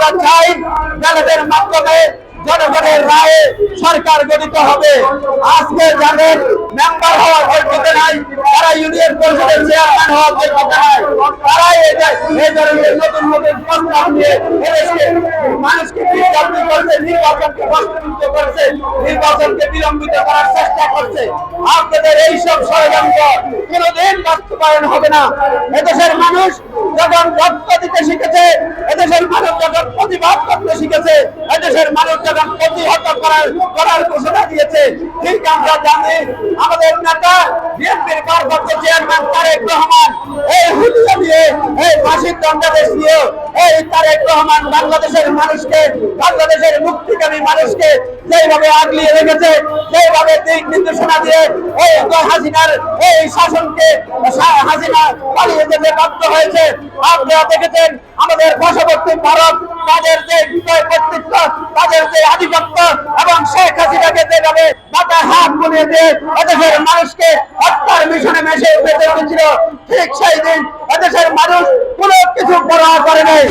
আমরা চাই ব্যালটের মাধ্যমে জনগণের রায়ে সরকার গঠিত হবে। আজকে যাদের মেম্বার হওয়ার যোগ্যতা নাই, তারা ইউনিয়ন পরিষদের চেয়ারম্যান হওয়ার যোগ্যতা নাই, তারাই এই ধরনের নতুন নতুন প্রস্তাব নিয়ে এদেশকে মানুষকে বিভ্রান্ত করছে, নির্বাচনকে প্রশ্নবিদ্ধ করছে, নির্বাচনকে বিলম্বিত করার চেষ্টা করছে। আপনাদের এইসব ষড়যন্ত্র কোনোদিন বাস্তবায়ন হবে না। এদেশের মানুষ যখন রক্ত দিতে শিখেছে, এদেশের মানুষ যখন প্রতিবাদ করতে শিখেছে, এদেশের মানুষ যখন প্রতিহত করার ঘোষণা দিয়েছে, ঠিক আমরা জানি আমাদের নেতা বিএনপির ভারপ্রাপ্ত চেয়ারম্যান তারেক রহমান এই হুলিয়া দিয়ে, এই ফাঁসির দণ্ডাদেশ দিয়ে এই তারেক রহমান বাংলাদেশের মানুষকে, বাংলাদেশের মুক্তিকামী মানুষকে যেভাবে আগলিয়ে রেখেছে, যেভাবে দিক নির্দেশনা দিয়ে এই হাসিনার এই শাসনকে হাসিনা পালিয়ে যেতে বাধ্য হয়েছে। আপনারা দেখেছেন আমাদের পার্শ্ববর্তী ভারত তাদের যে বিজয় কর্তৃত্ব, তাদের যে আধিপত্য এবং শেখ হাসিনাকে যেভাবে মাথায় হাত বুলিয়ে দিয়ে এদেশের মানুষকে হত্যার মিশনে মেশে উঠে চলেছিল, ঠিক সেই দিন এদেশের মানুষ কোনো কিছু পরোয়া করে নাই।